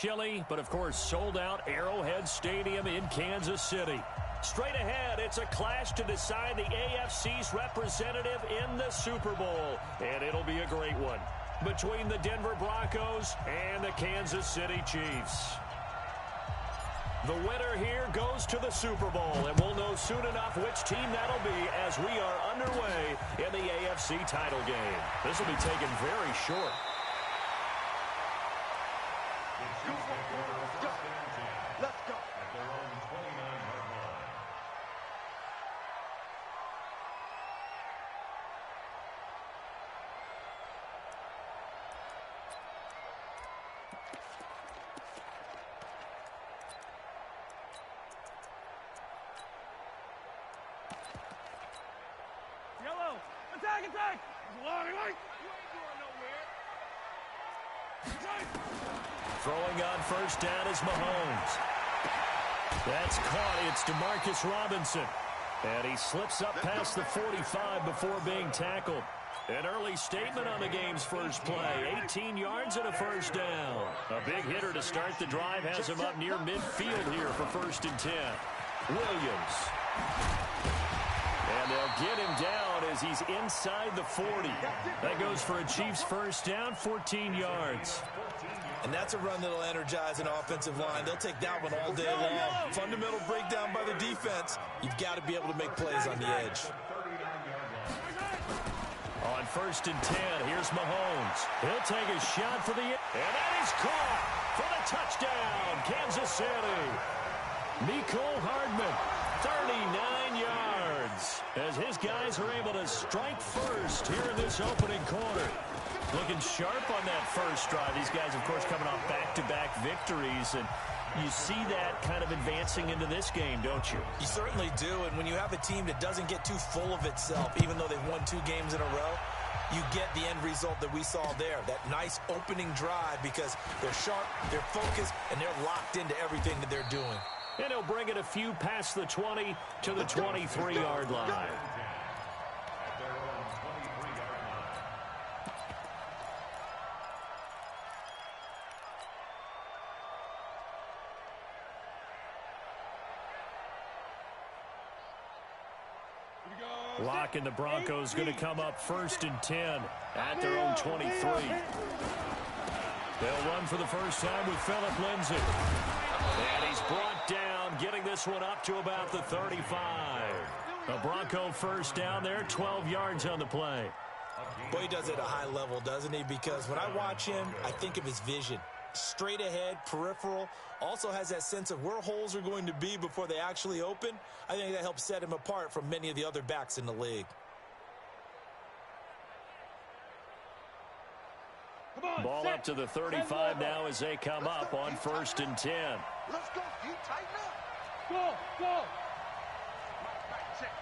Chilly, but of course sold out Arrowhead Stadium in Kansas City. Straight ahead, it's a clash to decide the AFC's representative in the Super Bowl. And it'll be a great one between the Denver Broncos and the Kansas City Chiefs. The winner here goes to the Super Bowl, and we'll know soon enough which team that'll be as we are underway in the AFC title game. This will be taken very short. Let's go. Yellow, attack, attack! Long and light. You ain't going nowhere. Throwing on first down is Mahomes. That's caught. It's Demarcus Robinson. And he slips up past the 45 before being tackled. An early statement on the game's first play. 18 yards and a first down. A big hitter to start the drive has him up near midfield here for 1st and 10. Williams. And they'll get him down as he's inside the 40. That goes for a Chiefs first down, 14 yards. And that's a run that'll energize an offensive line. They'll take that one all day long. Fundamental breakdown by the defense. You've got to be able to make plays on the edge. On 1st and 10, here's Mahomes. He'll take a shot for the... And that is caught for the touchdown, Kansas City. Nicole Hardman, 39 yards, as his guys are able to strike first here in this opening quarter. Looking sharp on that first drive. These guys, of course, coming off back-to-back victories, and you see that kind of advancing into this game, don't you? You certainly do, and when you have a team that doesn't get too full of itself, even though they've won 2 games in a row, you get the end result that we saw there, that nice opening drive, because they're sharp, they're focused, and they're locked into everything that they're doing. And he'll bring it a few past the 20 to the 23-yard line. Lock and the Broncos going to come up 1st and 10 at their own 23. They'll run for the first time with Phillip Lindsay. And he's brought down, getting this one up to about the 35. A Bronco first down there, 12 yards on the play. Boy, he does it at a high level, doesn't he? Because when I watch him, I think of his vision. Straight ahead, peripheral, also has that sense of where holes are going to be before they actually open. I think that helps set him apart from many of the other backs in the league. Ball up to the 35 now as they come up on 1st and 10. Let's go. You tighten up. Go, go.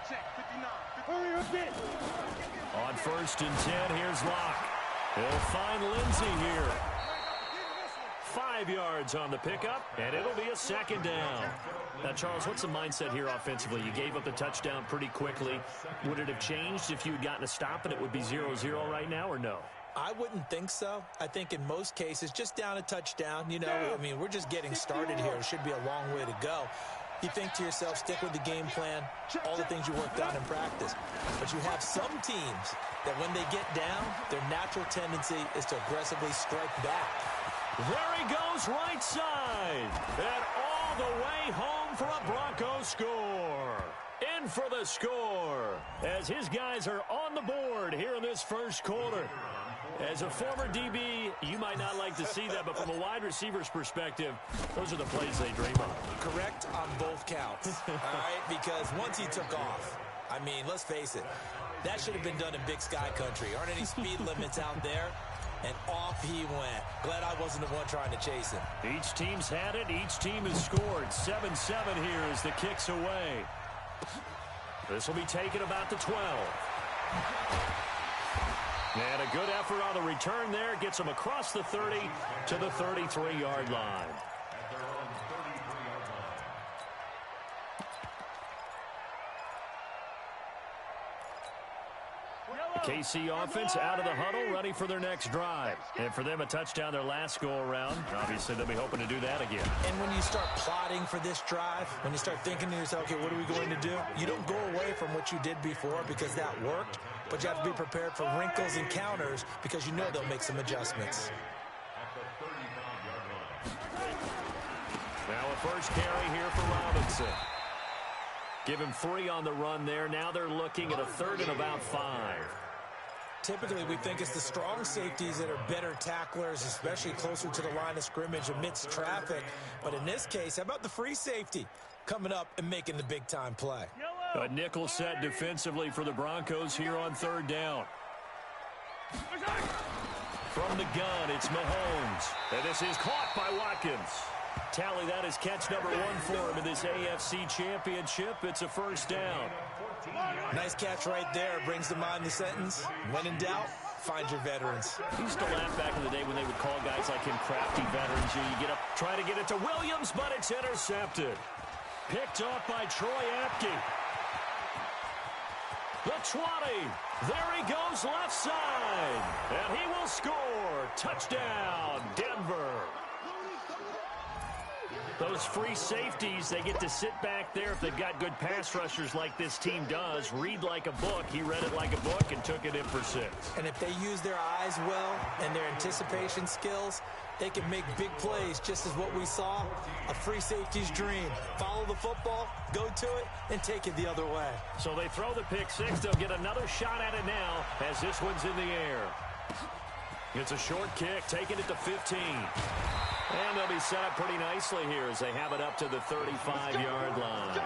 Check. 59. Hurry a bit. On 1st and 10, here's Locke. He'll find Lindsay here. 5 yards on the pickup, and it'll be a 2nd down. Now, Charles, what's the mindset here offensively? You gave up the touchdown pretty quickly. Would it have changed if you had gotten a stop and it would be 0-0 right now, or no? I wouldn't think so. I think in most cases, just down a touchdown, you know, I mean, we're just getting started here. It should be a long way to go. You think to yourself, stick with the game plan, all the things you worked on in practice. But you have some teams that when they get down, their natural tendency is to aggressively strike back. There he goes right side. And all the way home for a Bronco score. In for the score as his guys are on the board here in this first quarter. As a former DB, you might not like to see that, but from a wide receiver's perspective, those are the plays they dream of. Correct on both counts, all right? Because once he took off, I mean, let's face it, that should have been done in Big Sky country. Aren't any speed limits out there? And off he went. Glad I wasn't the one trying to chase him. Each team's had it. Each team has scored. 7-7 here as the kick's away. This will be taken about the 12. And a good effort on the return there. Gets him across the 30 to the 33-yard line. The KC offense out of the huddle, ready for their next drive. And for them, a touchdown their last go-around. Obviously, they'll be hoping to do that again. And when you start plotting for this drive, when you start thinking to yourself, okay, what are we going to do? You don't go away from what you did before because that worked, but you have to be prepared for wrinkles and counters because you know they'll make some adjustments. Now a first carry here for Robinson. Give him 3 on the run there. Now they're looking at a 3rd and about 5. Typically, we think it's the strong safeties that are better tacklers, especially closer to the line of scrimmage amidst traffic. But in this case, how about the free safety coming up and making the big-time play? A nickel set defensively for the Broncos here on 3rd down. From the gun, it's Mahomes. And this is caught by Watkins. Tally that is catch number 1 for him in this AFC Championship. It's a first down. Nice catch right there. Brings to mind the sentence, when in doubt, find your veterans. He used to laugh back in the day when they would call guys like him crafty veterans. You get up, try to get it to Williams, but it's intercepted. Picked off by Troy Apke. The 20. There he goes left side. And he will score. Touchdown, Denver. Those free safeties, they get to sit back there if they've got good pass rushers like this team does. Read like a book. He read it like a book and took it in for 6. And if they use their eyes well and their anticipation skills, they can make big plays, just as what we saw, a free safety's dream. Follow the football, go to it, and take it the other way. So they throw the pick 6. They'll get another shot at it now as this one's in the air. It's a short kick, taking it to 15. And they'll be set up pretty nicely here as they have it up to the 35-yard line.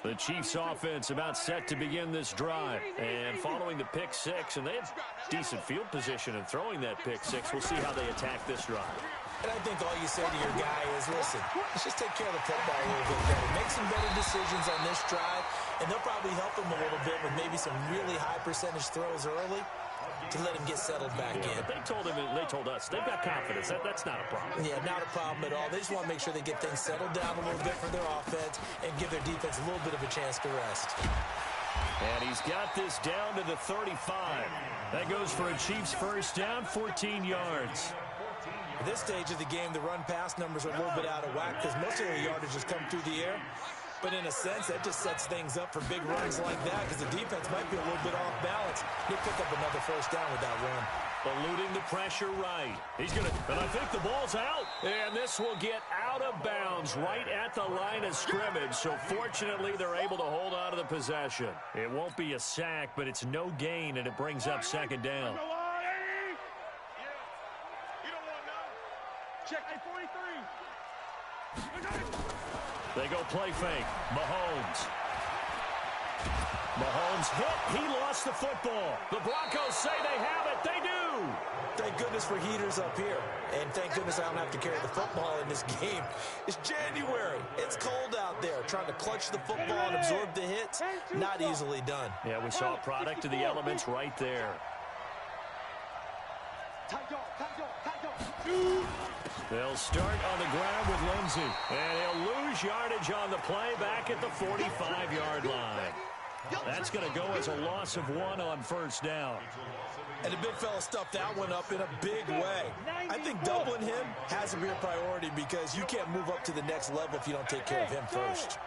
The Chiefs offense about set to begin this drive. And following the pick 6, and they have decent field position in throwing that pick 6. We'll see how they attack this drive. And I think all you say to your guy is, listen, let's just take care of the football a little bit better. Make some better decisions on this drive, and they'll probably help him a little bit with maybe some really high percentage throws early to let him get settled back in. But they told us they've got confidence. That's not a problem. Yeah, not a problem at all. They just want to make sure they get things settled down a little bit for their offense and give their defense a little bit of a chance to rest. And he's got this down to the 35. That goes for a Chiefs first down, 14 yards. At this stage of the game, the run-pass numbers are a little bit out of whack because most of their yardage has come through the air. But in a sense, that just sets things up for big runs like that because the defense might be a little bit off balance. He'll pick up another first down with that run. Eluding the pressure right. He's going to, and I think the ball's out. And this will get out of bounds right at the line of scrimmage. So fortunately, they're able to hold on to the possession. It won't be a sack, but it's no gain, and it brings up second down. Check A43. They go play fake. Mahomes hit. He lost the football. The Broncos say they have it. They do. Thank goodness for heaters up here. And thank goodness I don't have to carry the football in this game. It's January. It's cold out there. Trying to clutch the football and absorb the hits, not easily done. Yeah, we saw a product of the elements right there. They'll start on the ground with Lindsey. And he'll lose yardage on the play back at the 45-yard line. That's going to go as a loss of 1 on first down. And the big fella stuffed that one up in a big way. I think doubling him has to be a priority because you can't move up to the next level if you don't take care of him first.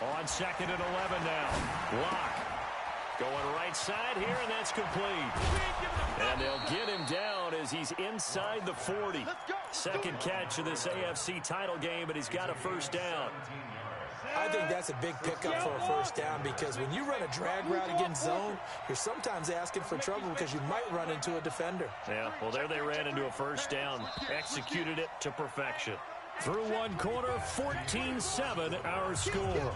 On 2nd and 11 now. Lock. Going right side here, and that's complete. And they'll get him down as he's inside the 40. Second catch of this AFC title game, but he's got a first down. I think that's a big pickup for a first down because when you run a drag route against zone, you're sometimes asking for trouble because you might run into a defender. Yeah, well, there they ran into a first down. Executed it to perfection. Through one quarter, 14-7 our score.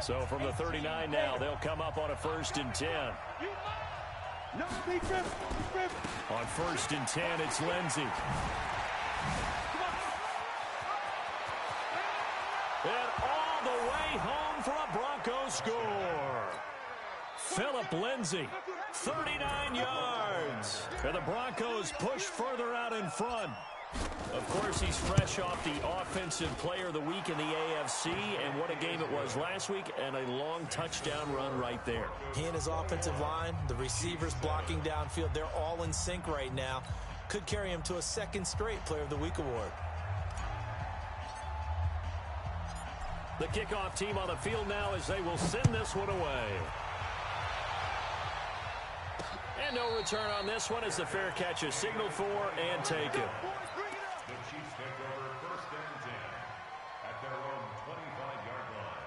So from the 39 now, they'll come up on a 1st and 10. No, big rip. On 1st and 10, it's Lindsey. And all the way home for a Broncos score. Philip Lindsey, 39 yards. And the Broncos push further out in front. Of course, he's fresh off the Offensive Player of the Week in the AFC, and what a game it was last week, and a long touchdown run right there. He and his offensive line, the receivers blocking downfield, they're all in sync right now. Could carry him to a second straight Player of the Week award. The kickoff team on the field now as they will send this one away. And no return on this one as the fair catch is signaled for and taken. The Chiefs take over 1st and 10 at their own 25-yard line.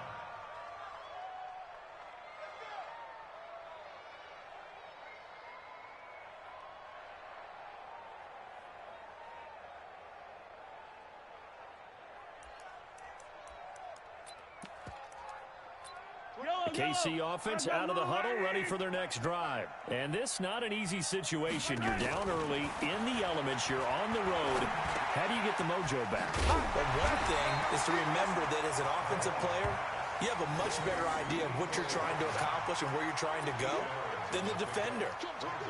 KC offense out of the huddle, ready for their next drive. And this not an easy situation. You're down early, in the elements, you're on the road. How do you get the mojo back? Well, one thing is to remember that as an offensive player, you have a much better idea of what you're trying to accomplish and where you're trying to go than the defender.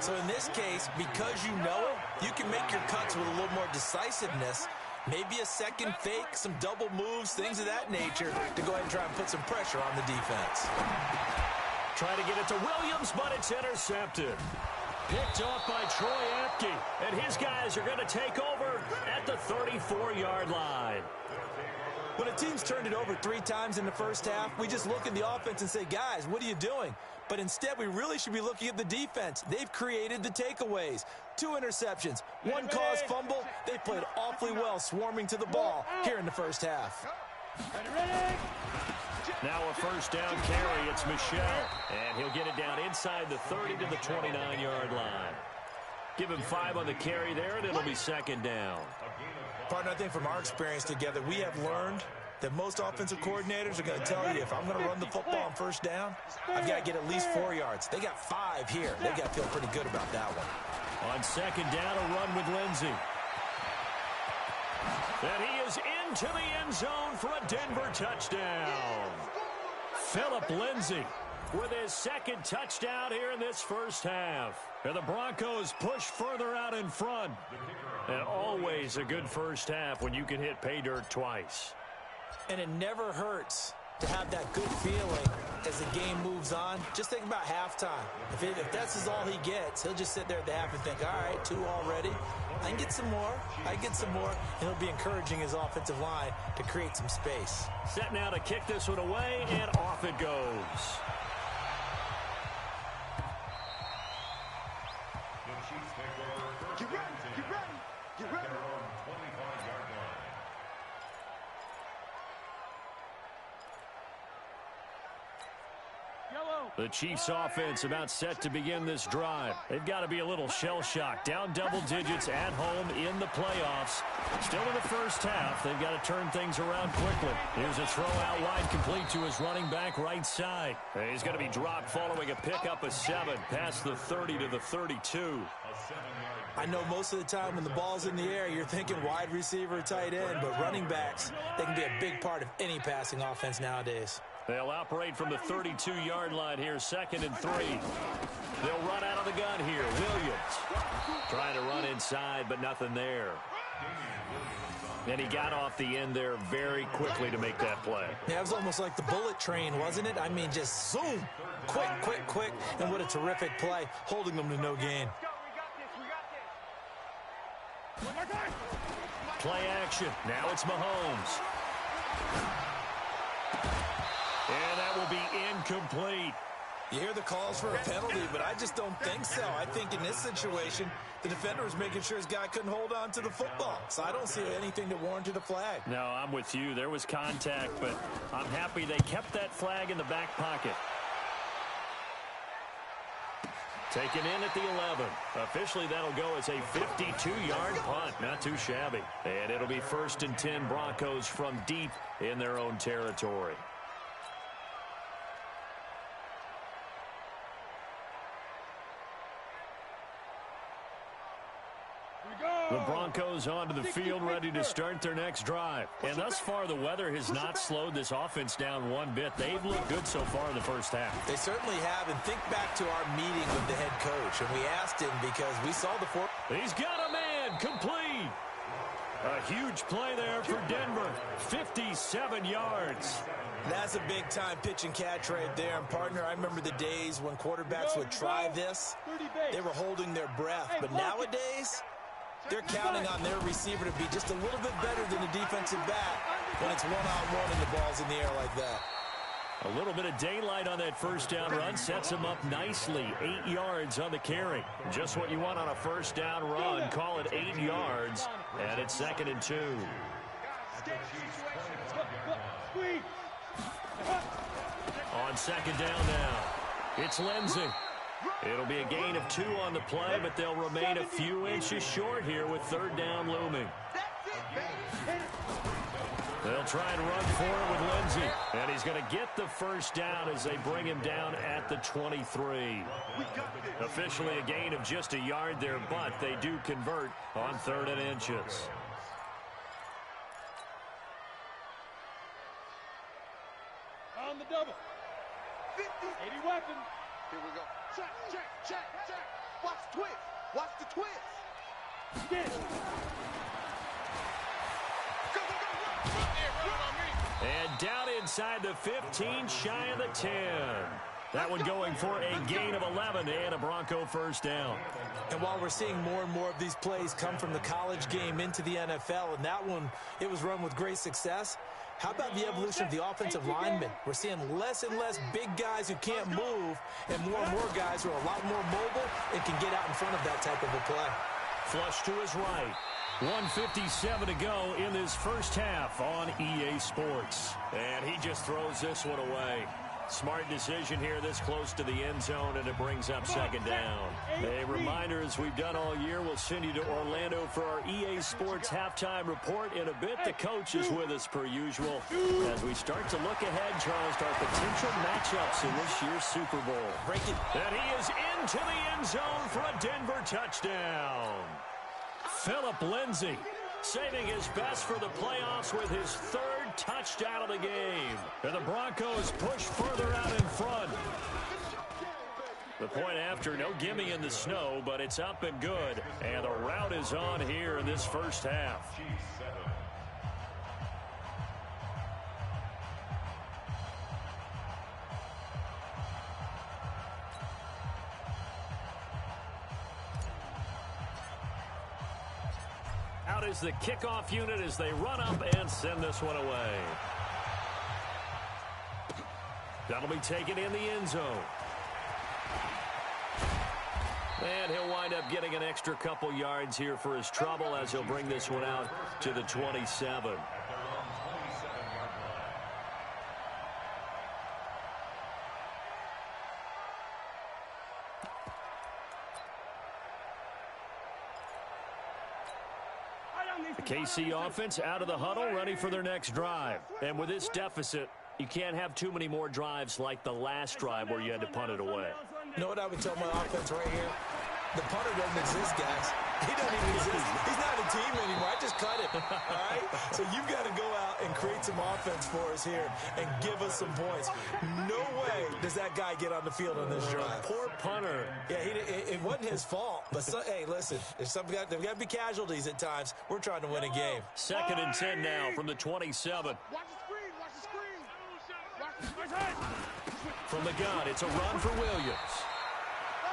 So in this case, because you know it, you can make your cuts with a little more decisiveness. Maybe a second fake, some double moves, things of that nature to go ahead and try and put some pressure on the defense. Try to get it to Williams, but it's intercepted. Picked off by Troy Apke, and his guys are going to take over at the 34-yard line. When a team's turned it over 3 times in the first half, we just look at the offense and say, guys, what are you doing? But instead, we really should be looking at the defense. They've created the takeaways. 2 interceptions, 1 caused fumble. They played awfully well swarming to the ball here in the first half. Now a first down carry. It's Michelle. And he'll get it down inside the 30 to the 29-yard line. Give him 5 on the carry there, and it'll be 2nd down. Partner, I think from our experience together, we have learned that most offensive coordinators are going to tell you, if I'm going to run the football on first down, I've got to get at least 4 yards. They got 5 here. They got to feel pretty good about that one. On 2nd down, a run with Lindsey. And he is into the end zone for a Denver touchdown. Philip Lindsey with his 2nd touchdown here in this first half. And the Broncos push further out in front. And always a good first half when you can hit pay dirt twice. And it never hurts to have that good feeling as the game moves on. Just think about halftime. If that's all he gets, he'll just sit there at the half and think, all right, 2 already. I can get some more. I can get some more. And he'll be encouraging his offensive line to create some space. Set now to kick this one away, and off it goes. The Chiefs take over 1st and 10 at their own 25-yard line. The Chiefs offense about set to begin this drive. They've got to be a little shell-shocked. Down double digits at home in the playoffs. Still in the first half. They've got to turn things around quickly. Here's a throw out wide, complete to his running back right side. He's going to be dropped following a pickup of 7 past the 30 to the 32. I know most of the time when the ball's in the air, you're thinking wide receiver, tight end, but running backs, they can be a big part of any passing offense nowadays. They'll operate from the 32-yard line here, 2nd and 3. They'll run out of the gun here. Williams trying to run inside, but nothing there. And he got off the end there very quickly to make that play. Yeah, it was almost like the bullet train, wasn't it? I mean, just zoom, quick, and what a terrific play, holding them to no gain. Play action. Now it's Mahomes. And that will be incomplete. You hear the calls for a penalty, but I just don't think so. I think in this situation, the defender was making sure his guy couldn't hold on to the football. So I don't see anything that warranted a flag. No, I'm with you. There was contact, but I'm happy they kept that flag in the back pocket. Taken in at the 11. Officially, that'll go as a 52-yard punt. Not too shabby. And it'll be 1st and 10 Broncos from deep in their own territory. The Broncos onto the field, ready to start their next drive. And thus far, the weather has not slowed this offense down one bit. They've looked good so far in the first half. They certainly have. And think back to our meeting with the head coach. And we asked him because we saw the four. He's got a man complete. A huge play there for Denver. 57 yards. That's a big-time pitch and catch right there. And, partner, I remember the days when quarterbacks would try this. They were holding their breath. But nowadays, they're counting on their receiver to be just a little bit better than the defensive back when it's one-on-one and the ball's in the air like that. A little bit of daylight on that first down run sets him up nicely. 8 yards on the carry. Just what you want on a first down run. Call it 8 yards. And it's 2nd and 2. On 2nd down now, it's Lindsey. It'll be a gain of 2 on the play, but they'll remain a few inches short here with 3rd down looming. They'll try and run for it with Lindsey. And he's going to get the first down as they bring him down at the 23. Officially a gain of just a yard there, but they do convert on 3rd and inches. On the double. 50. 80 weapon. Here we go. Check, check, check, check. Watch the twist. Watch the twist. Get it. Go, go, go, run. And down inside the 15, shy of the 10. That one going for a gain of 11 and a Bronco first down. And while we're seeing more and more of these plays come from the college game into the NFL, and that one, it was run with great success, how about the evolution of the offensive linemen? We're seeing less and less big guys who can't move and more guys who are a lot more mobile and can get out in front of that type of a play. Flush to his right. 1:57 to go in this first half on EA Sports. And he just throws this one away. Smart decision here this close to the end zone, and it brings up 2nd down. A reminder, as we've done all year, we'll send you to Orlando for our EA Sports halftime report. In a bit, the coach is with us per usual as we start to look ahead, Charles, to our potential matchups in this year's Super Bowl. And he is into the end zone for a Denver touchdown. Phillip Lindsay saving his best for the playoffs with his 3rd touchdown of the game. And the Broncos push further out in front. The point after, no gimme in the snow, but it's up and good. And the route is on here in this first half. Out is the kickoff unit as they run up and send this one away. That'll be taken in the end zone. And he'll wind up getting an extra couple yards here for his trouble as he'll bring this one out to the 27. The KC offense out of the huddle, ready for their next drive. And with this deficit, you can't have too many more drives like the last drive where you had to punt it away. You know what I would tell my offense right here? The punter doesn't exist, guys. He doesn't even exist. He's not a team anymore. I just cut him, all right? So you've got to go out and create some offense for us here and give us some points. No way does that guy get on the field on this drive. Poor punter. Yeah, it wasn't his fault. But, hey, listen, there's there've got to be casualties at times. We're trying to win a game. 2nd and 10 now from the 27. Watch the screen. Watch the screen. Watch the From the gun, it's a run for Williams.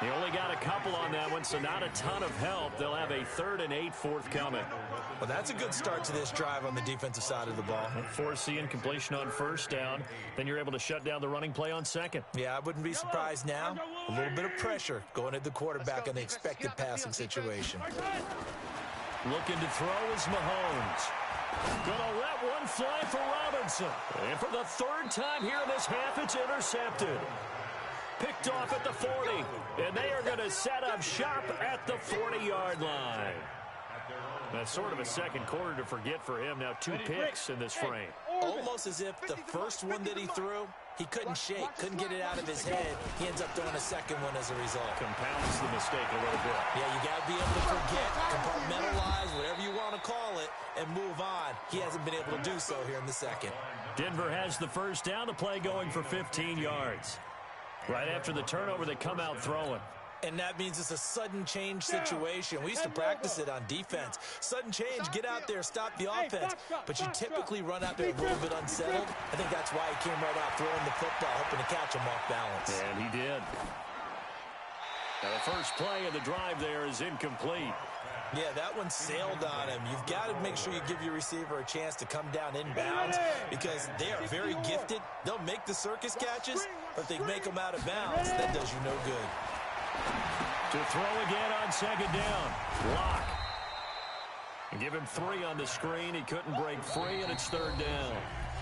He only got a couple on that one, so not a ton of help. They'll have a 3rd and 8 forthcoming. Well, that's a good start to this drive on the defensive side of the ball. Force the incompletion on first down. Then you're able to shut down the running play on 2nd. Yeah, I wouldn't be surprised now. A little bit of pressure going at the quarterback in the expected passing situation. Looking to throw is Mahomes. Gonna let one fly for Robinson. And for the 3rd time here in this half, it's intercepted. Picked off at the 40, and they are going to set up shop at the 40-yard line. That's sort of a second quarter to forget for him. Now 2 picks in this frame. almost as if the first one that he threw, he couldn't shake, couldn't get it out of his head. He ends up throwing a second one as a result. Compounds the mistake a little bit. Yeah, you got to be able to forget, compartmentalize, whatever you want to call it, and move on. He hasn't been able to do so here in the second. Denver has the first down, the play going for 15 yards. Right after the turnover, they come out throwing. And that means it's a sudden change situation. We used to practice it on defense. Sudden change, get out there, stop the offense. But you typically run out there a little bit unsettled. I think that's why he came right out throwing the football, hoping to catch him off balance. And he did. Now the first play of the drive there is incomplete. Yeah, that one sailed on him. You've got to make sure you give your receiver a chance to come down inbounds because they are very gifted. They'll make the circus catches, but if they make them out of bounds, that does you no good. To throw again on second down. Lock. And give him 3 on the screen. He couldn't break free, and it's third down.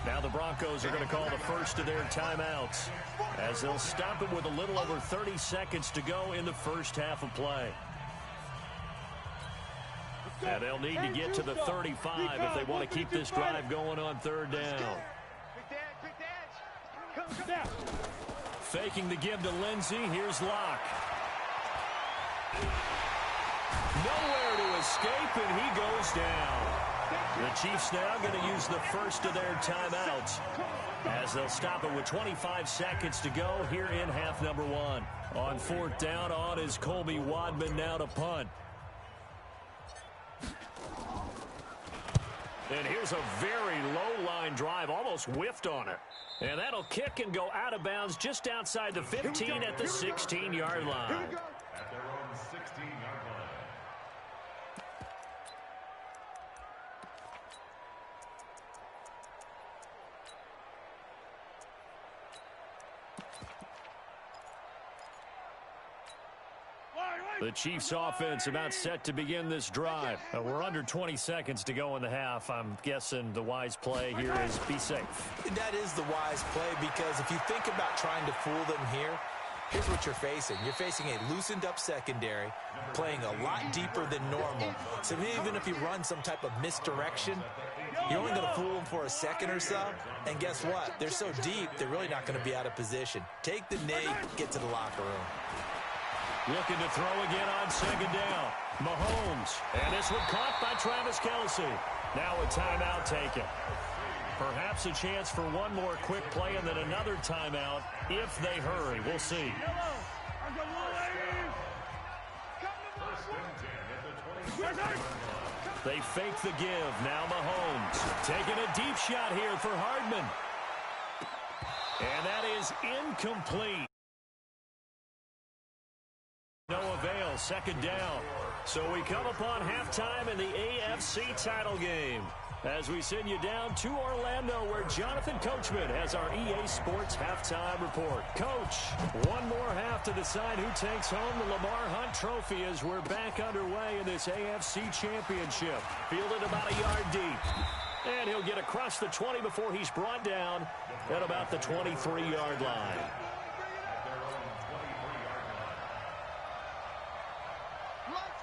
Now the Broncos are going to call the first of their timeouts as they'll stop it with a little over 30 seconds to go in the first half of play. And they'll need to get to the 35 if they want to keep this drive going on third down. Faking the give to Lindsey. Here's Locke. Nowhere to escape, and he goes down. The Chiefs now going to use the first of their timeouts as they'll stop it with 25 seconds to go here in half number 1. On fourth down, on is Colby Wadman now to punt. And here's a very low-line drive, almost whiffed on it. And that'll kick and go out of bounds just outside the 15 at the 16-yard line. At their own 16-yard line. The Chiefs offense about set to begin this drive. We're under 20 seconds to go in the half. I'm guessing the wise play here is be safe. That is the wise play because if you think about trying to fool them here, here's what you're facing. You're facing a loosened up secondary, playing a lot deeper than normal. So even if you run some type of misdirection, you're only going to fool them for a second or so. And guess what? They're so deep, they're really not going to be out of position. Take the knee, get to the locker room. Looking to throw again on second down. Mahomes. And this one caught by Travis Kelce. Now a timeout taken. Perhaps a chance for one more quick play and then another timeout if they hurry. We'll see. They fake the give. Now Mahomes. Taking a deep shot here for Hardman. And that is incomplete. No avail, second down. So we come upon halftime in the AFC title game as we send you down to Orlando where Jonathan Coachman has our EA Sports halftime report. Coach, one more half to decide who takes home the Lamar Hunt Trophy as we're back underway in this AFC Championship. Fielded about a yard deep. And he'll get across the 20 before he's brought down at about the 23-yard line.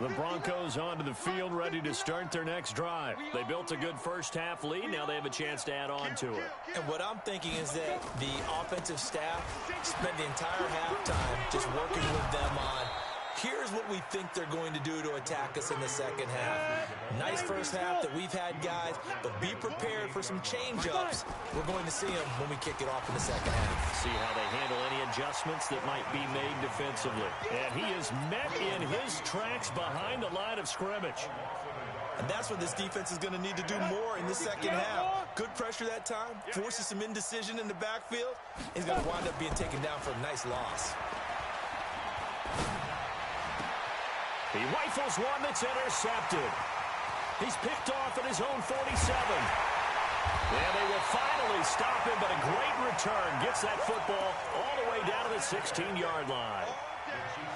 The Broncos onto the field, ready to start their next drive. They built a good first-half lead. Now they have a chance to add on to it. And what I'm thinking is that the offensive staff spent the entire halftime just working with them on, here's what we think they're going to do to attack us in the second half. Nice first half that we've had, guys, but be prepared for some change-ups. We're going to see them when we kick it off in the second half. See how they handle any adjustments that might be made defensively. And he is met in his tracks behind the line of scrimmage. And that's what this defense is going to need to do more in the second half. Good pressure that time, forces some indecision in the backfield. He's going to wind up being taken down for a nice loss. He rifles one that's intercepted. He's picked off at his own 47. And they will finally stop him, but a great return gets that football all the way down to the 16-yard line.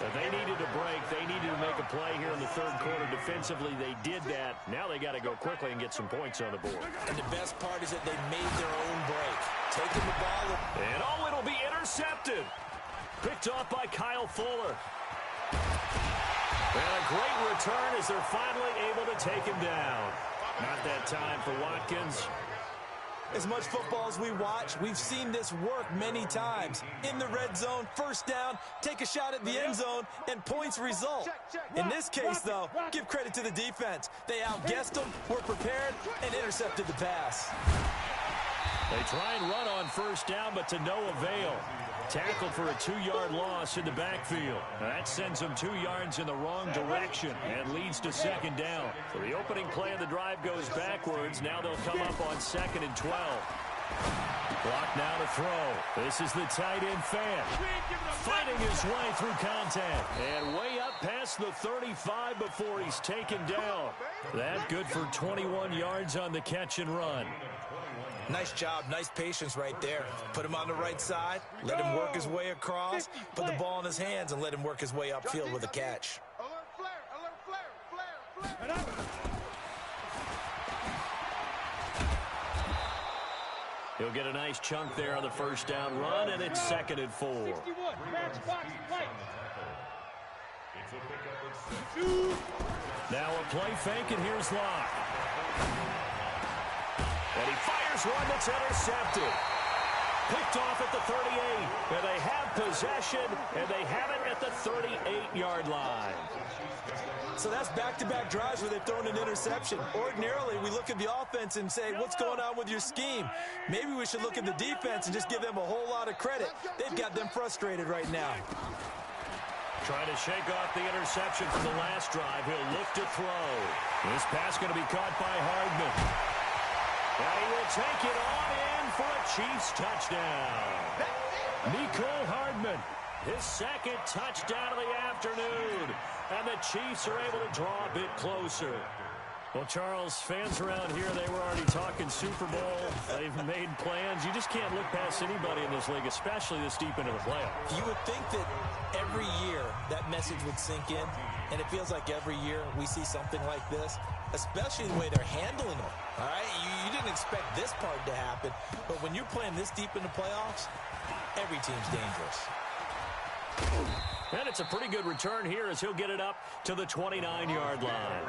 But they needed a break. They needed to make a play here in the third quarter. Defensively, they did that. Now they got to go quickly and get some points on the board. And the best part is that they made their own break. Taking the ball. And oh, it'll be intercepted. Picked off by Kyle Fuller. And a great return as they're finally able to take him down. Not that time for Watkins. As much football as we watch, we've seen this work many times. In the red zone, first down, take a shot at the end zone, and points result. In this case, though, give credit to the defense. They outguessed them, were prepared, and intercepted the pass. They try and run on first down, but to no avail. Tackled for a 2-yard loss in the backfield. That sends them 2 yards in the wrong direction and leads to second down. So the opening play of the drive goes backwards. Now they'll come up on 2nd and 12. Clock now to throw. This is the tight end fan. Fighting his way through contact. And way up past the 35 before he's taken down. That good for 21 yards on the catch and run. Nice job, nice patience right there. Put him on the right side, let him work his way across, put the ball in his hands, and let him work his way upfield with a catch. He'll get a nice chunk there on the first down run, and it's 2nd and 4. Now a play fake, and here's Locke. And he fires one that's intercepted. Picked off at the 38. And they have possession, and they have it at the 38-yard line. So that's back-to-back drives where they've thrown an interception. Ordinarily, we look at the offense and say, what's going on with your scheme? Maybe we should look at the defense and just give them a whole lot of credit. They've got them frustrated right now. Trying to shake off the interception from the last drive. He'll look to throw. This pass going to be caught by Hardman. And he will take it on in for a Chiefs touchdown. Mecole Hardman, his 2nd touchdown of the afternoon. And the Chiefs are able to draw a bit closer. Well, Charles, fans around here, they were already talking Super Bowl. They've made plans. You just can't look past anybody in this league, especially this deep into the playoffs. You would think that every year that message would sink in, and it feels like every year we see something like this, especially the way they're handling them. All right, you didn't expect this part to happen, but when you're playing this deep in the playoffs, every team's dangerous. And it's a pretty good return here as he'll get it up to the 29-yard line.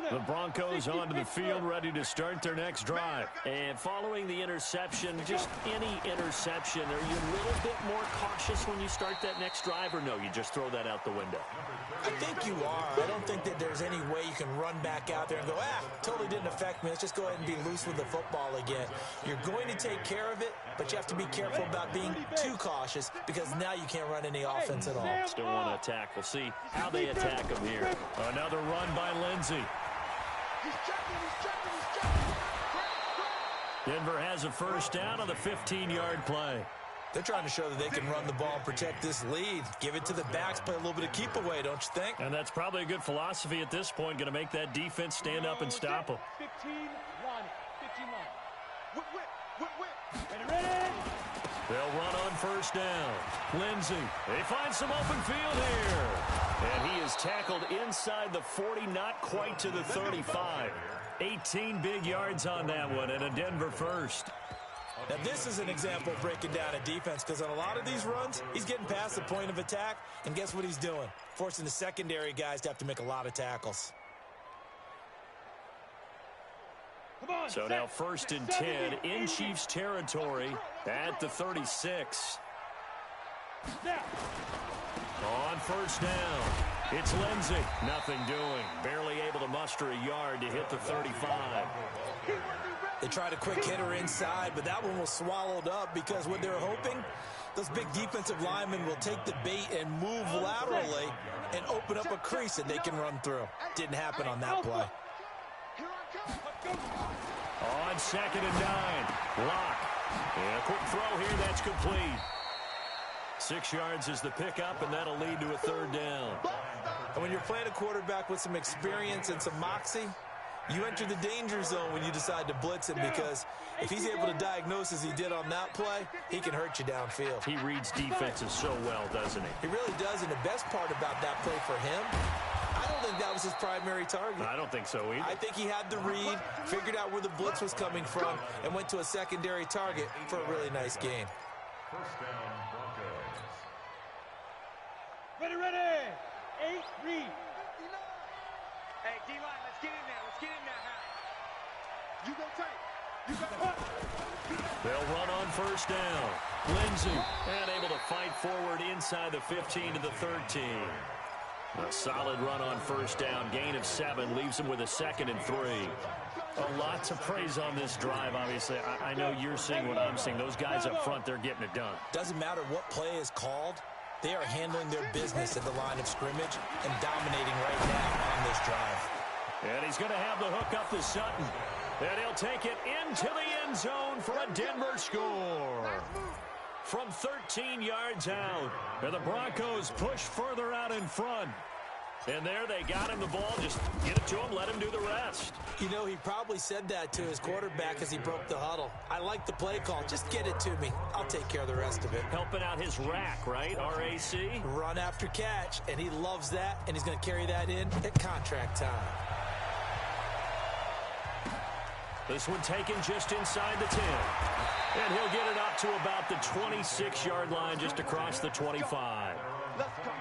The Broncos onto the field, ready to start their next drive. And following the interception, just any interception, are you a little bit more cautious when you start that next drive, or no, you just throw that out the window? I think you are. I don't think that there's any way you can run back out there and go, totally didn't affect me. Let's just go ahead and be loose with the football again. You're going to take care of it, but you have to be careful about being too cautious because now you can't run any offense at all. Still want to attack. We'll see how they attack him here. Another run by Lindsey. Denver has a first down on the 15-yard play. They're trying to show that they can run the ball and protect this lead. Give it to the backs, play a little bit of keep away, don't you think? And that's probably a good philosophy at this point, going to make that defense stand up and stop them. 15-1. 15-1. Ready. They'll run on first down. Lindsey, they find some open field here. And he is tackled inside the 40, not quite to the 35. 18 big yards on that one, and a Denver first. Now, this is an example of breaking down a defense because on a lot of these runs, he's getting past the point of attack, and guess what he's doing? Forcing the secondary guys to have to make a lot of tackles. So now 1st and 10 in Chiefs territory at the 36. On first down, it's Lindsey. Nothing doing. Barely able to muster a yard to hit the 35. They tried a quick hitter inside, but that one was swallowed up because what they're hoping, those big defensive linemen will take the bait and move laterally and open up a crease that they can run through. Didn't happen on that play. On 2nd and 9, Locke. And a quick throw here, that's complete. 6 yards is the pickup, and that'll lead to a 3rd down. And when you're playing a quarterback with some experience and some moxie, you enter the danger zone when you decide to blitz him because if he's able to diagnose as he did on that play, he can hurt you downfield. He reads defenses so well, doesn't he? He really does, and the best part about that play for him, I don't think that was his primary target. I don't think so either. I think he had the read, figured out where the blitz was coming from, and went to a secondary target for a really nice gain. First down, Broncos. Ready, ready. 8, read. Hey, D-line, let's get in there. Let's get in there, Hal. You go tight. You got They'll run on first down. Lindsey, and able to fight forward inside the 15 to the 13. A solid run on first down. Gain of 7 leaves him with a 2nd and 3. A lot to praise on this drive, obviously. I know you're seeing what I'm seeing. Those guys up front, they're getting it done. Doesn't matter what play is called. They are handling their business at the line of scrimmage and dominating right now on this drive. And he's going to have the hook up to Sutton. And he'll take it into the end zone for a Denver score. From 13 yards out. And the Broncos push further out in front. And there they got him the ball. Just get it to him, let him do the rest. You know, he probably said that to his quarterback as he broke the huddle. I like the play call. Just get it to me. I'll take care of the rest of it. Helping out his rack, right? RAC? Run after catch, and he loves that, and he's going to carry that in at contract time. This one taken just inside the 10. And he'll get it up to about the 26-yard line, just across the 25. Let's go.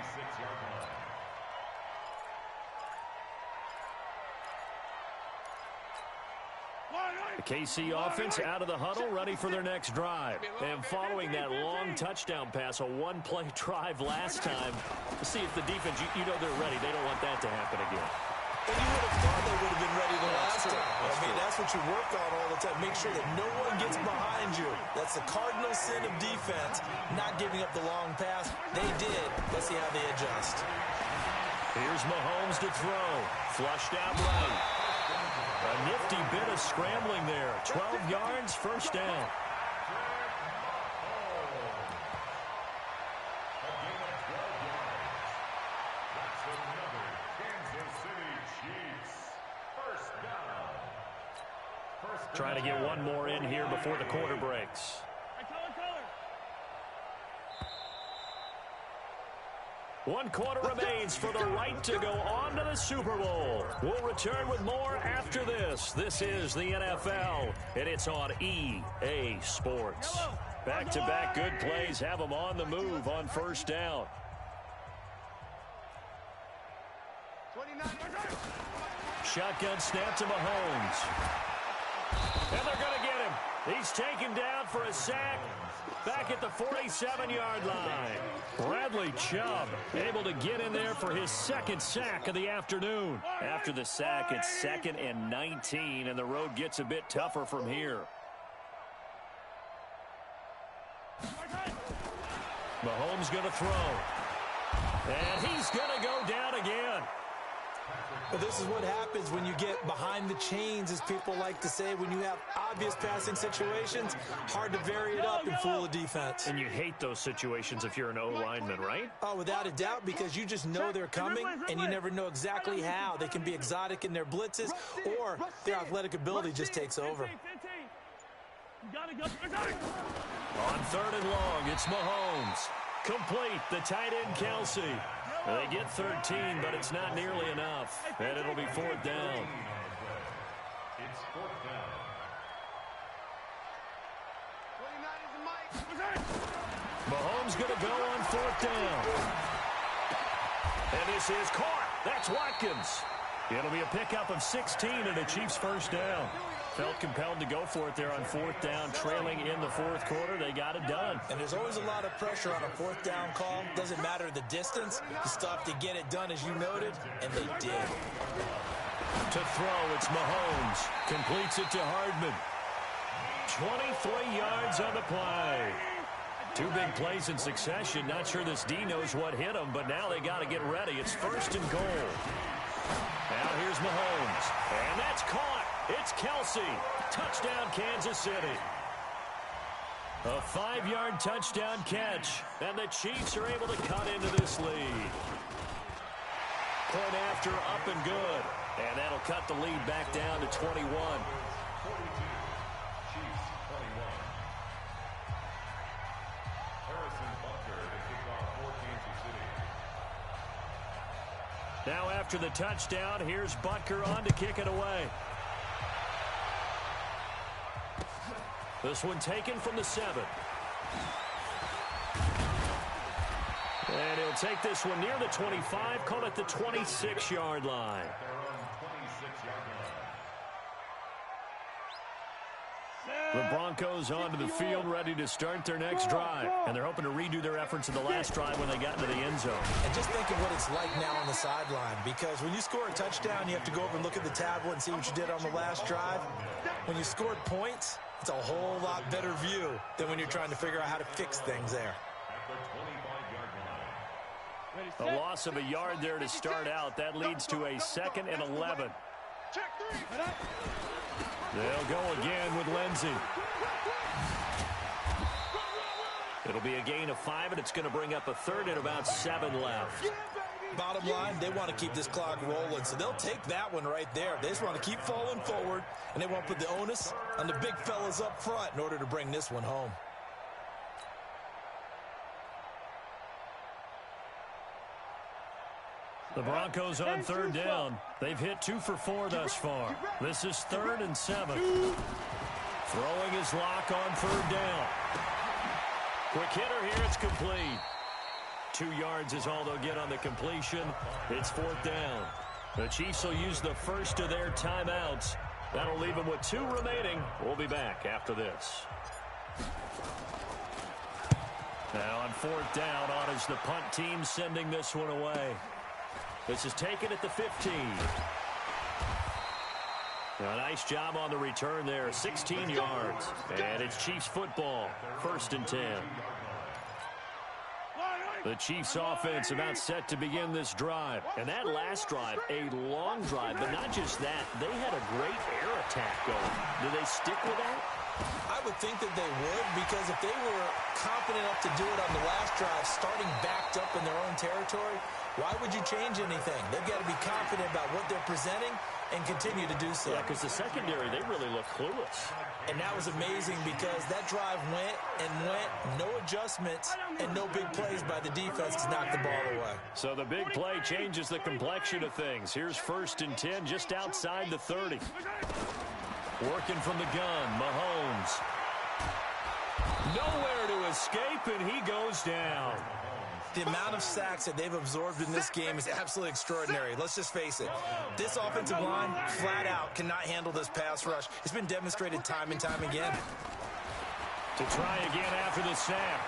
The KC offense out of the huddle, ready for their next drive. And following that long touchdown pass, a one-play drive last time, to see if the defense, you know they're ready. They don't want that to happen again. And you would have thought they would have been ready the last time. I mean, that's what you work on all the time. Make sure that no one gets behind you. That's the cardinal sin of defense, not giving up the long pass. They did. Let's see how they adjust. Here's Mahomes to throw. Flushed out right. A nifty bit of scrambling there. 12 yards, first down. Trying to get one more in here before the quarter breaks. One quarter remains for the right to go on to the Super Bowl. We'll return with more after this. This is the NFL, and it's on EA Sports. Back-to-back good plays have them on the move on first down. 29. Shotgun snap to Mahomes. And they're going to get him. He's taken down for a sack back at the 47-yard line. Bradley Chubb able to get in there for his 2nd sack of the afternoon. After the sack, it's 2nd and 19, and the road gets a bit tougher from here. Mahomes going to throw. And he's going to go down again. Well, this is what happens when you get behind the chains, as people like to say. When you have obvious passing situations, hard to vary it up and fool a defense. And you hate those situations if you're an O-lineman, right? Oh, without a doubt, because you just know they're coming, and you never know exactly how. They can be exotic in their blitzes, or their athletic ability just takes over. On 3rd and long, it's Mahomes. Complete, the tight end, Kelsey. They get 13, but it's not nearly enough. And it'll be 4th down. It's 4th down. 29 is the mic. Mahomes going to go on 4th down. And this is caught. That's Watkins. It'll be a pickup of 16 and a Chiefs first down. Felt compelled to go for it there on 4th down, trailing in the 4th quarter. They got it done. And there's always a lot of pressure on a 4th down call. Doesn't matter the distance. You still have to get it done, as you noted, and they did. To throw, it's Mahomes. Completes it to Hardman. 23 yards on the play. 2 big plays in succession. Not sure this D knows what hit him, but now they got to get ready. It's 1st and goal. Now here's Mahomes. And that's caught. It's Kelsey. Touchdown, Kansas City. A 5-yard touchdown catch. And the Chiefs are able to cut into this lead. Point after, up and good. And that'll cut the lead back down to 21. 42. Chiefs 21. Harrison Butker to kick off for Kansas City. Now after the touchdown, here's Butker on to kick it away. This one taken from the 7. They'll take this one near the 25, call it the 26-yard line. The Broncos onto the field, ready to start their next drive. And they're hoping to redo their efforts in the last drive when they got into the end zone. And just think of what it's like now on the sideline, because when you score a touchdown, you have to go over and look at the tablet and see what you did on the last drive. When you scored points, it's a whole lot better view than when you're trying to figure out how to fix things there. A loss of a yard there to start out. That leads to a 2nd and 11. They'll go again with Lindsey. It'll be a gain of 5, and it's going to bring up a 3rd and about 7 left. Bottom line, they want to keep this clock rolling, so they'll take that one right there. They just want to keep falling forward, and they want to put the onus on the big fellas up front in order to bring this one home. The Broncos on 3rd down. They've hit 2 for 4 thus far. This is 3rd and 7. Throwing his lock on 3rd down. Quick hitter here, it's complete. 2 yards is all they'll get on the completion. It's 4th down. The Chiefs will use the first of their timeouts. That'll leave them with 2 remaining. We'll be back after this. Now on 4th down, on is the punt team sending this one away. This is taken at the 15. A nice job on the return there. 16 yards. And it's Chiefs football. 1st and 10. The Chiefs offense about set to begin this drive. And that last drive, a long drive. But not just that, they had a great air attack going. Do they stick with that? I would think that they would, because if they were confident enough to do it on the last drive, starting backed up in their own territory, why would you change anything? They've got to be confident about what they're presenting and continue to do so. Yeah, because the secondary, they really look clueless. And that was amazing because that drive went and went, no adjustments, and no big plays by the defense to knock the ball away. So the big play changes the complexion of things. Here's 1st and 10 just outside the 30. Working from the gun, Mahomes. Nowhere to escape, and he goes down. The amount of sacks that they've absorbed in this game is absolutely extraordinary. Let's just face it. This offensive line, flat out, cannot handle this pass rush. It's been demonstrated time and time again. To try again after the sack.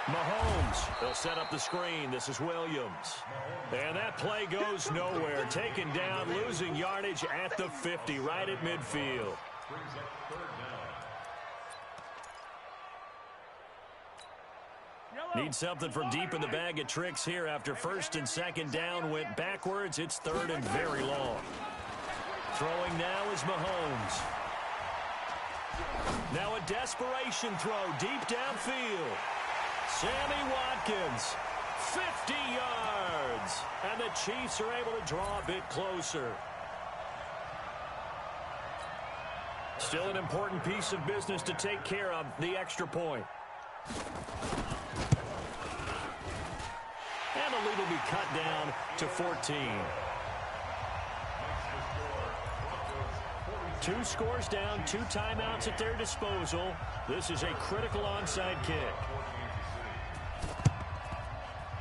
Mahomes, they'll set up the screen. This is Williams. And that play goes nowhere. Taken down, losing yardage at the 50, right at midfield. Need something from deep in the bag of tricks here after 1st and 2nd down went backwards. It's 3rd and very long. Throwing now is Mahomes. Now a desperation throw deep downfield. Sammy Watkins, 50 yards. And the Chiefs are able to draw a bit closer. Still an important piece of business to take care of, the extra point. And the lead will be cut down to 14. 2 scores down, 2 timeouts at their disposal. This is a critical onside kick.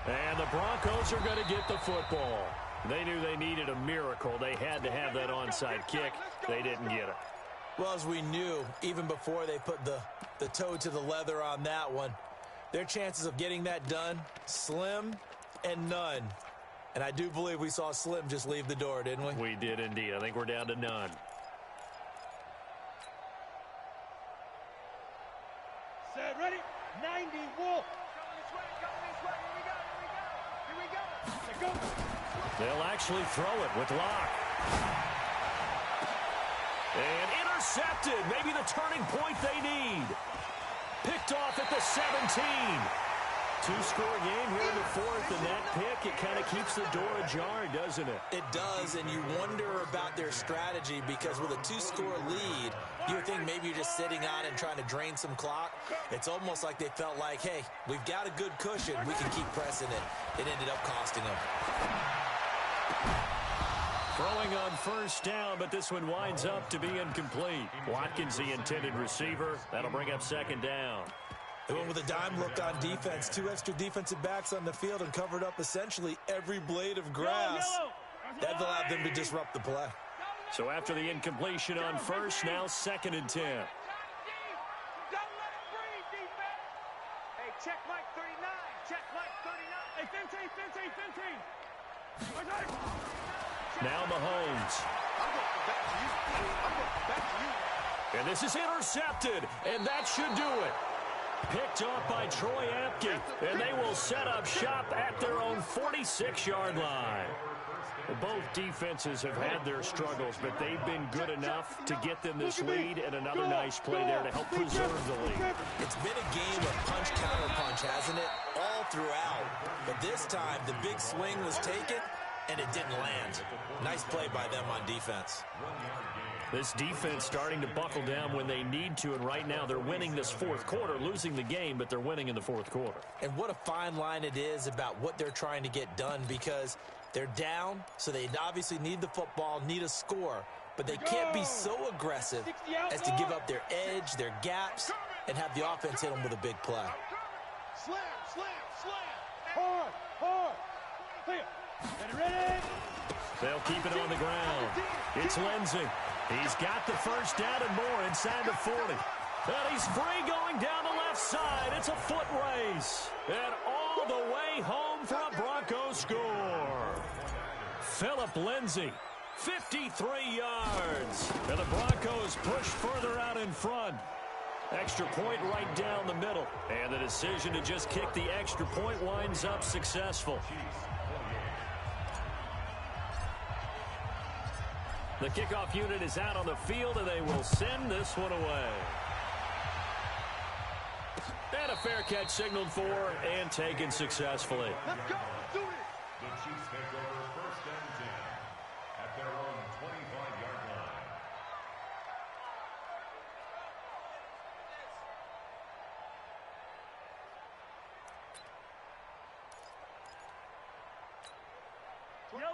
And the Broncos are going to get the football. They knew they needed a miracle. They had to have that onside kick. They didn't get it. Well, as we knew, even before they put the toe to the leather on that one, their chances of getting that done, slim and none. And I do believe we saw Slim just leave the door, didn't we? We did indeed. I think we're down to none. Set, ready? 90, Wolf. Coming this way, here we go. Here we go. They'll actually throw it with Locke. And intercepted. Maybe the turning point they need. Picked off at the 17. 2-score game here in the 4th, and that pick, it kind of keeps the door ajar, doesn't it? It does, and you wonder about their strategy because with a 2-score lead, you would think maybe you're just sitting on and trying to drain some clock. It's almost like they felt like, hey, we've got a good cushion. We can keep pressing it. It ended up costing them. Throwing on 1st down, but this one winds up to be incomplete. Watkins, the intended receiver. That'll bring up 2nd down. They went with a dime look on defense. 2 extra defensive backs on the field and covered up essentially every blade of grass. That allowed them to disrupt the play. So after the incompletion on first, now 2nd and 10. Hey, check Mike 39. Check Mike 39. Hey, 15. Now Mahomes. I'm going back to you. I'm going back to you. And this is intercepted, and that should do it. Picked off by Troy Apke, and they will set up shop at their own 46-yard line. Both defenses have had their struggles, but they've been good enough to get them this lead, and another nice play there to help preserve the lead. It's been a game of punch-counter-punch, hasn't it? All throughout. But this time, the big swing was taken, and it didn't land. Nice play by them on defense. This defense starting to buckle down when they need to, and right now they're winning this 4th quarter, losing the game, but they're winning in the 4th quarter. And what a fine line it is about what they're trying to get done, because they're down, so they obviously need the football, need a score, but they can't be so aggressive as to give up their edge, their gaps, and have the offense hit them with a big play. Slam, slam, slam. Hard, hard. Ready? They'll keep it on the ground. It's Lindsey. He's got the first down and more inside the 40. And he's free going down the left side. It's a foot race. And all the way home for a Broncos score. Phillip Lindsey, 53 yards. And the Broncos push further out in front. Extra point right down the middle. And the decision to just kick the extra point winds up successful. The kickoff unit is out on the field, and they will send this one away. And a fair catch signaled for and taken successfully. Let's go. Let's do it. The Chiefs take over 1st and 10 at their own 25-yard line.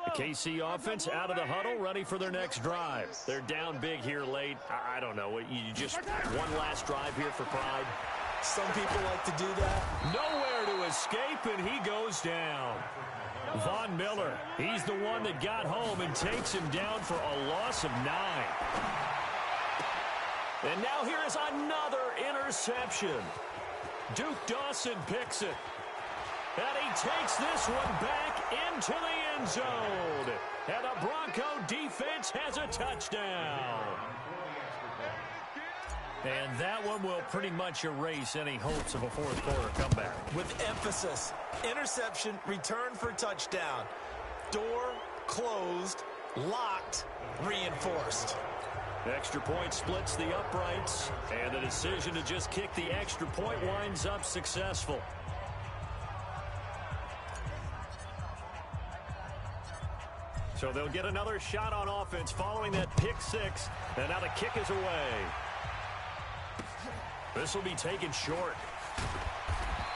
The KC offense out of the huddle, ready for their next drive. They're down big here late. I don't know. You just one last drive here for pride. Some people like to do that. Nowhere to escape, and he goes down. Von Miller, he's the one that got home and takes him down for a loss of 9. And now here is another interception. Duke Dawson picks it. And he takes this one back into the end zone. And the Bronco defense has a touchdown. And that one will pretty much erase any hopes of a 4th quarter comeback. With emphasis, interception, return for touchdown. Door closed, locked, reinforced. Extra point splits the uprights. And the decision to just kick the extra point winds up successful. So they'll get another shot on offense following that pick 6. And now the kick is away. This will be taken short.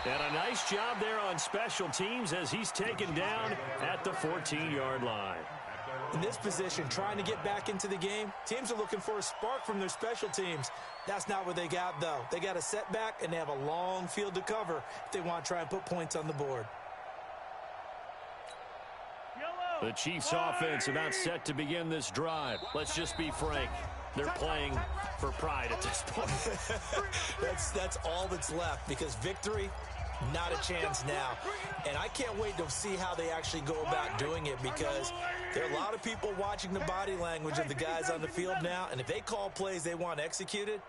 And a nice job there on special teams as he's taken down at the 14-yard line. In this position, trying to get back into the game, teams are looking for a spark from their special teams. That's not what they got, though. They got a setback, and they have a long field to cover if they want to try and put points on the board. The Chiefs offense about set to begin this drive. Let's just be frank. They're playing for pride at this point. That's all that's left, because victory, not a chance now. And I can't wait to see how they actually go about doing it, because there are a lot of people watching the body language of the guys on the field now, and if they call plays they want executed,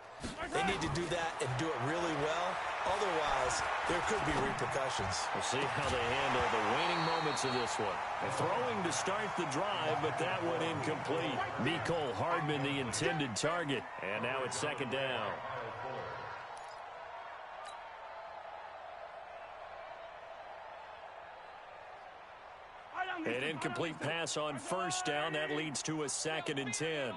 they need to do that and do it really well. Otherwise, there could be repercussions. We'll see how they handle the waning moments of this one. Throwing to start the drive, but that one incomplete. Mecole Hardman, the intended target. And now it's 2nd down. An incomplete pass on 1st down. That leads to a 2nd and 10.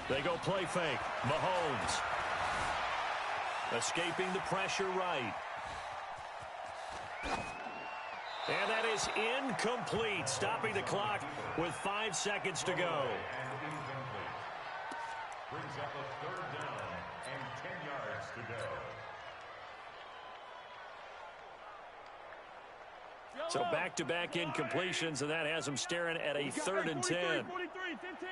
They go play fake. Mahomes. Escaping the pressure right. And that is incomplete. Stopping the clock with 5 seconds to go. Brings up a 3rd down and 10 yards to go. So back-to-back incompletions, and that has them staring at a 3rd and 10. 43, 15.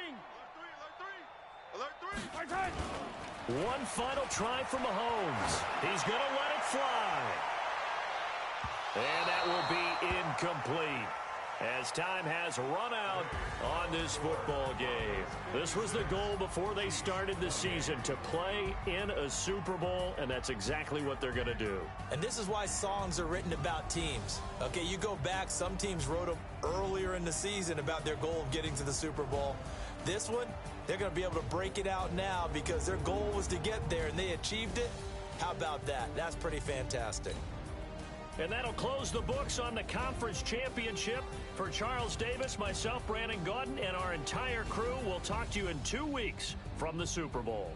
Alert three. One final try for Mahomes. He's going to let it fly. And that will be incomplete, as time has run out on this football game. This was the goal before they started the season, to play in a Super Bowl, and that's exactly what they're going to do. And this is why songs are written about teams. Okay, you go back, some teams wrote them earlier in the season about their goal of getting to the Super Bowl. This one, they're going to be able to break it out now because their goal was to get there, and they achieved it. How about that? That's pretty fantastic. And that'll close the books on the conference championship. For Charles Davis, myself, Brandon Gaudin, and our entire crew, we'll talk to you in 2 weeks from the Super Bowl.